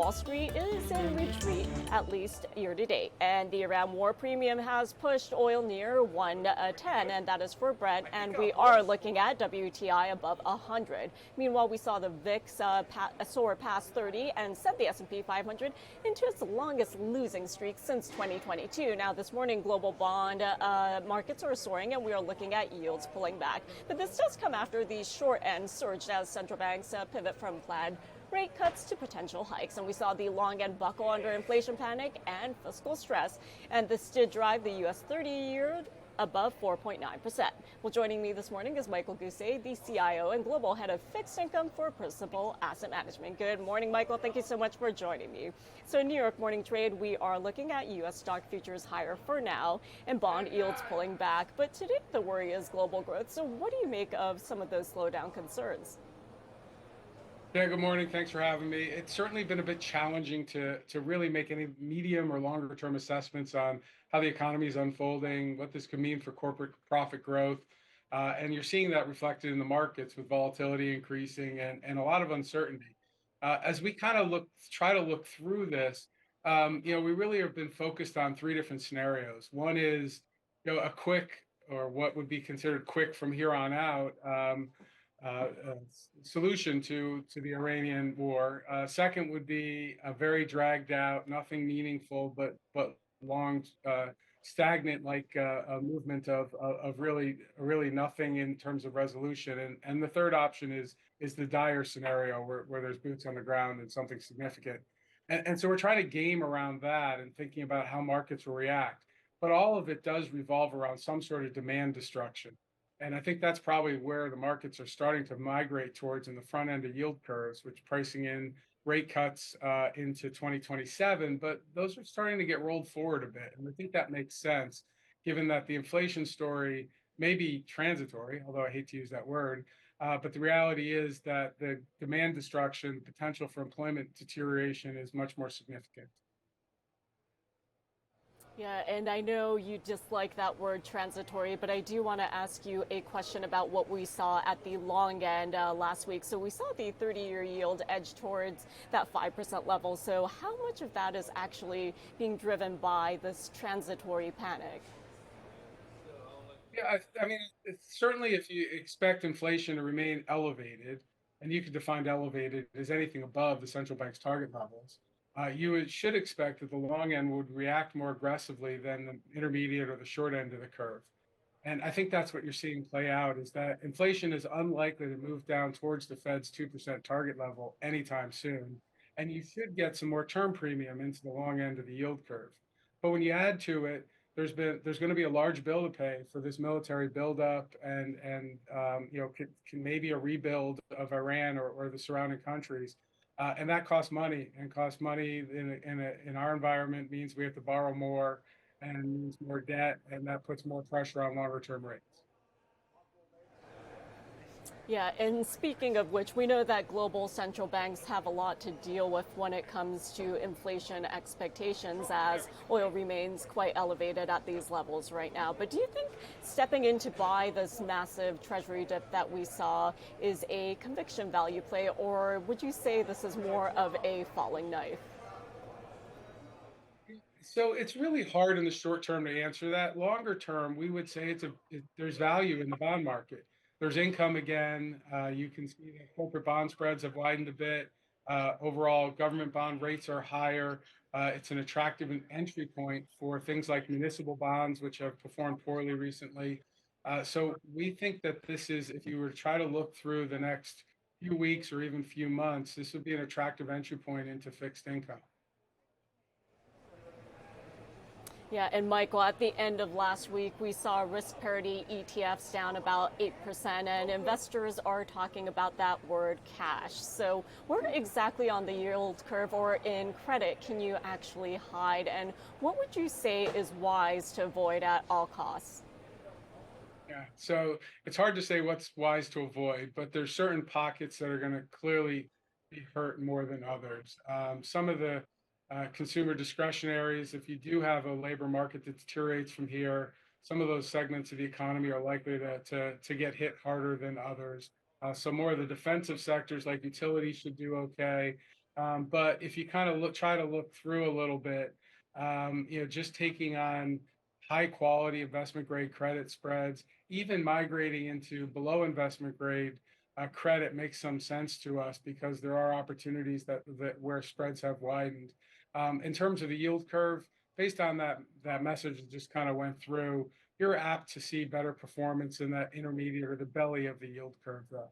Wall Street is in retreat, at least year to date. And the Iran war premium has pushed oil near 110, and that is for Brent. And we are looking at WTI above 100. Meanwhile, we saw the VIX soar past 30 and sent the S&P 500 into its longest losing streak since 2022. Now, this morning, global bond markets are soaring, and we are looking at yields pulling back. But this does come after the short end surged as central banks pivot from planned rate cuts to potential hikes. And we saw the long end buckle under inflation panic and fiscal stress. And this did drive the U.S. 30-year above 4.9%. Well, joining me this morning is Michael Goosay, the CIO and Global Head of Fixed Income for Principal Asset Management. Good morning, Michael. Thank you so much for joining me. So in New York morning trade, we are looking at U.S. stock futures higher for now and bond yields pulling back. But today, the worry is global growth. So what do you make of some of those slowdown concerns? Yeah, good morning. Thanks for having me. It's certainly been a bit challenging to really make any medium or longer term assessments on how the economy is unfolding, what this could mean for corporate profit growth. And you're seeing that reflected in the markets with volatility increasing and a lot of uncertainty. As we kind of try to look through this, we really have been focused on three different scenarios. One is, a quick or what would be considered quick from here on out. Solution to the Iranian war. Second would be a very dragged out, nothing meaningful, but long, stagnant, like a movement of really nothing in terms of resolution. And the third option is the dire scenario where there's boots on the ground and something significant. And so we're trying to game around that and thinking about how markets will react. But all of it does revolve around some sort of demand destruction. And I think that's probably where the markets are starting to migrate towards in the front end of yield curves, which pricing in rate cuts into 2027. But those are starting to get rolled forward a bit. And I think that makes sense, given that the inflation story may be transitory, although I hate to use that word. But the reality is that the demand destruction, potential for employment deterioration is much more significant. Yeah, and I know you dislike that word transitory, but I do want to ask you a question about what we saw at the long end last week. So we saw the 30-year yield edge towards that 5% level. So how much of that is actually being driven by this transitory panic? Yeah, I mean, it's certainly if you expect inflation to remain elevated, and you could define elevated as anything above the central bank's target levels, should expect that the long end would react more aggressively than the intermediate or the short end of the curve. And I think that's what you're seeing play out is that inflation is unlikely to move down towards the Fed's 2% target level anytime soon. And you should get some more term premium into the long end of the yield curve. But when you add to it, there's going to be a large bill to pay for this military buildup and can maybe a rebuild of Iran or the surrounding countries. And that costs money, and costs money in our environment means we have to borrow more and means more debt, and that puts more pressure on longer term rates. Yeah, and speaking of which, we know that global central banks have a lot to deal with when it comes to inflation expectations as oil remains quite elevated at these levels right now. But do you think stepping in to buy this massive treasury dip that we saw is a conviction value play, or would you say this is more of a falling knife? So it's really hard in the short term to answer that. Longer term, we would say there's value in the bond market. There's income again. You can see that corporate bond spreads have widened a bit. Overall, government bond rates are higher. It's an attractive entry point for things like municipal bonds, which have performed poorly recently. So we think that this is, if you were to try to look through the next few weeks or even few months, this would be an attractive entry point into fixed income. Yeah, and Michael, at the end of last week, we saw risk parity ETFs down about 8%, and investors are talking about that word cash. So, where exactly on the yield curve or in credit can you actually hide? And what would you say is wise to avoid at all costs? Yeah, so it's hard to say what's wise to avoid, but there's certain pockets that are going to clearly be hurt more than others. Some of the consumer discretionaries, if you do have a labor market that deteriorates from here, some of those segments of the economy are likely to get hit harder than others. So more of the defensive sectors like utilities should do okay. But if you kind of try to look through a little bit, just taking on high quality investment grade credit spreads, even migrating into below investment grade credit makes some sense to us because there are opportunities that where spreads have widened. In terms of the yield curve, based on that message that just kind of went through, you're apt to see better performance in that intermediate or the belly of the yield curve, though.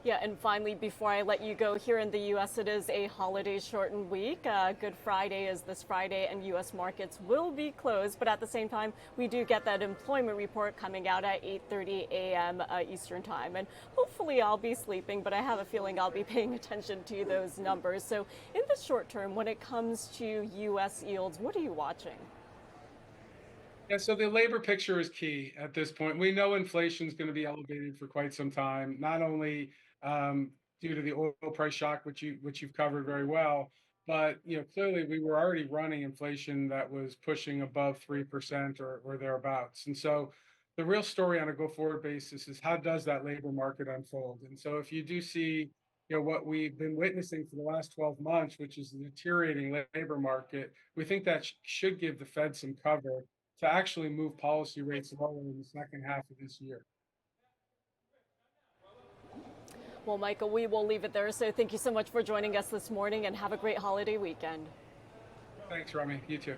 Yeah, and finally, before I let you go, here in the U.S., it is a holiday shortened week. Good Friday is this Friday, and U.S. markets will be closed. But at the same time, we do get that employment report coming out at 8:30 a.m. Eastern time. And hopefully I'll be sleeping, but I have a feeling I'll be paying attention to those numbers. So in the short term, when it comes to U.S. yields, what are you watching? Yeah, so the labor picture is key at this point. We know inflation is going to be elevated for quite some time, not only due to the oil price shock, which you've covered very well, but clearly we were already running inflation that was pushing above 3% or thereabouts. And so the real story on a go-forward basis is how does that labor market unfold? And so if you do see what we've been witnessing for the last 12 months, which is the deteriorating labor market, we think that should give the Fed some cover to actually move policy rates lower in the second half of this year. Well, Michael, we will leave it there. So thank you so much for joining us this morning and have a great holiday weekend. Thanks, Remy. You too.